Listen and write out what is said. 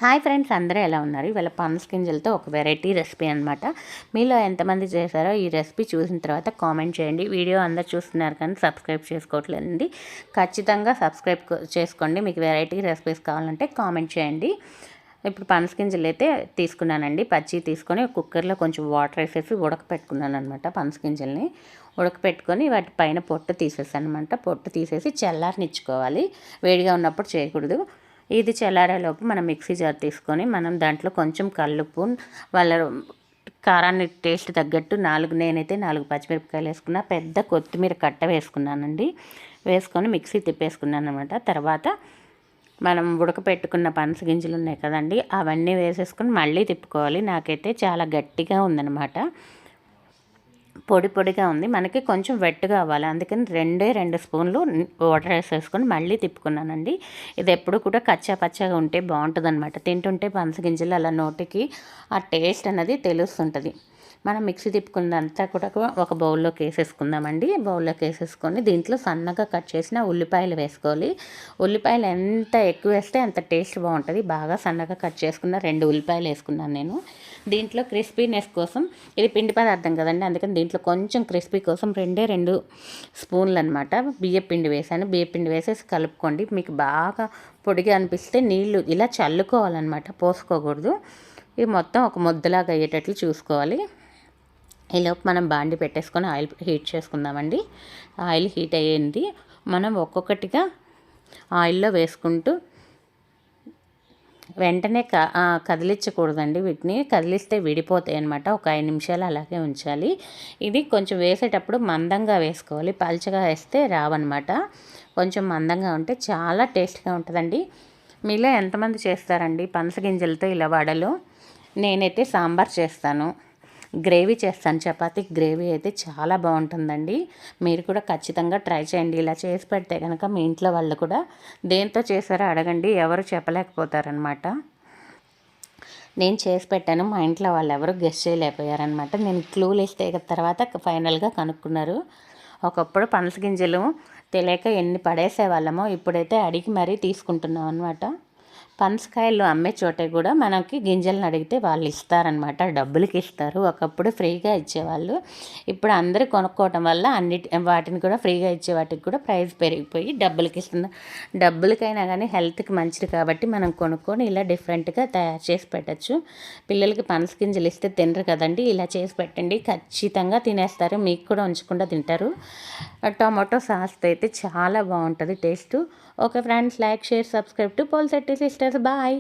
Hi friends, అందరూ ఎలా ఉన్నారు? ఇవాళ పనస గింజలతో ఒక వెరైటీ రెసిపీ అనమాట. మీలో ఎంతమంది చేశారో ఈ రెసిపీ చూసిన తర్వాత కామెంట్ చేయండి. వీడియో అందరు చూస్తున్నారు కానీ సబ్స్క్రైబ్ చేసుకోవట్లేదండి. ఖచ్చితంగా సబ్స్క్రైబ్ చేసుకోండి. మీకు వెరైటీ రెసిపీస్ కావాలంటే కామెంట్ చేయండి. ఇప్పుడు పనస గింజలు అయితే తీసుకున్నానండి. పచ్చి తీసుకొని కుక్కర్లో కొంచెం వాటర్ వేసేసి ఉడకపెట్టుకున్నాను అనమాట. పనస గింజల్ని ఉడకపెట్టుకొని వాటి పైన పొట్టు తీసేసాను అనమాట. పొట్టు తీసేసి చల్లారనిచ్చుకోవాలి. వేడిగా ఉన్నప్పుడు చేయకూడదు. ఇది చల్లారేలోపు మనం మిక్సీ జార్ తీసుకొని మనం దాంట్లో కొంచెం కల్లుప్పు, వాళ్ళ కారాన్ని టేస్ట్ తగ్గట్టు నేనైతే 4 పచ్చిమిరపకాయలు వేసుకున్నా, పెద్ద కొత్తిమీర కట్ట వేసుకున్నానండి. వేసుకొని మిక్సీ తిప్పేసుకున్నాను అనమాట. తర్వాత మనం ఉడకపెట్టుకున్న పనస గింజలు ఉన్నాయి కదండి, అవన్నీ వేసేసుకొని మళ్ళీ తిప్పుకోవాలి. నాకైతే చాలా గట్టిగా ఉందన్నమాట, పొడి పొడిగా ఉంది. మనకి కొంచెం వెట్టుగా అవ్వాలి, అందుకని 2 స్పూన్లు వాటర్ వేసేసుకొని మళ్ళీ తిప్పుకున్నానండి. ఇది ఎప్పుడు కూడా కచ్చా పచ్చగా ఉంటే బాగుంటుంది అనమాట. తింటుంటే పనస గింజలు అలా నోటికి ఆ టేస్ట్ అన్నది తెలుస్తుంటుంది. మనం మిక్సీ తిప్పుకున్నదంతా కూడా ఒక బౌల్లోకి వేసేసుకుందామండి. బౌల్లోకి వేసేసుకొని దీంట్లో సన్నగా కట్ చేసిన ఉల్లిపాయలు వేసుకోవాలి. ఉల్లిపాయలు ఎంత ఎక్కువ వేస్తే అంత టేస్ట్ బాగుంటుంది. బాగా సన్నగా కట్ చేసుకున్న 2 ఉల్లిపాయలు వేసుకున్నాను నేను. దీంట్లో క్రిస్పీనెస్ కోసం, ఇది పిండి పదార్థం కదండి, అందుకని దీంట్లో కొంచెం క్రిస్పీ కోసం 2 స్పూన్లు అనమాట బియ్యపిండి వేసాను. బియ్యపిండి వేసేసి కలుపుకోండి. మీకు బాగా పొడిగా అనిపిస్తే నీళ్ళు ఇలా చల్లుకోవాలన్నమాట, పోసుకోకూడదు. ఇది మొత్తం ఒక ముద్దలాగా అయ్యేటట్లు చూసుకోవాలి. ఈలోపు మనం బాండి పెట్టేసుకొని ఆయిల్ హీట్ చేసుకుందామండి. ఆయిల్ హీట్ అయ్యింది. మనం ఒక్కొక్కటిగా ఆయిల్లో వేసుకుంటూ వెంటనే కదిలించకూడదండి. వీటిని కదిలిస్తే విడిపోతాయి అనమాట. ఒక 5 నిమిషాలు అలాగే ఉంచాలి. ఇది కొంచెం వేసేటప్పుడు మందంగా వేసుకోవాలి, పల్చగా వేస్తే రావన్నమాట. కొంచెం మందంగా ఉంటే చాలా టేస్ట్గా ఉంటుందండి. మీలో ఎంతమంది చేస్తారండి పనస గింజలతో ఇలా వడలు? నేనైతే సాంబార్ చేస్తాను, గ్రేవీ చేస్తాను. చపాతీ గ్రేవీ అయితే చాలా బాగుంటుందండి. మీరు కూడా ఖచ్చితంగా ట్రై చేయండి. ఇలా చేసి పెడితే కనుక మీ ఇంట్లో వాళ్ళు కూడా దేంతో చేశారో అడగండి, ఎవరు చెప్పలేకపోతారనమాట. నేను చేసి పెట్టాను, మా ఇంట్లో వాళ్ళు ఎవరు గెస్ట్ చేయలేకపోయారనమాట. నేను క్లూలు ఇస్తే తర్వాత ఫైనల్గా కనుక్కున్నారు. ఒకప్పుడు పనస గింజలు తెలియక ఎన్ని పడేసేవాళ్ళమో, ఇప్పుడైతే అడిగి మరీ తీసుకుంటున్నాం అనమాట. పనసకాయలు అమ్మే చోట కూడా మనకి గింజలను అడిగితే వాళ్ళు ఇస్తారనమాట, డబ్బులకి ఇస్తారు. ఒకప్పుడు ఫ్రీగా ఇచ్చేవాళ్ళు. ఇప్పుడు అందరూ కొనుక్కోవటం వల్ల వాటిని కూడా ఫ్రీగా ఇచ్చే వాటికి కూడా ప్రైస్ పెరిగిపోయి డబ్బులకి ఇస్తున్నారు. డబ్బులకైనా కానీ హెల్త్కి మంచిది కాబట్టి మనం కొనుక్కొని ఇలా డిఫరెంట్గా తయారు చేసి పెట్టచ్చు. పిల్లలకి పనస గింజలు ఇస్తే తినరు కదండి, ఇలా చేసి పెట్టండి, ఖచ్చితంగా తినేస్తారు. మీకు కూడా ఉంచకుండా తింటారు. టొమాటో సాస్తో అయితే చాలా బాగుంటుంది taste. Okay friends, like, share, subscribe to Polisetty sisters. Bye.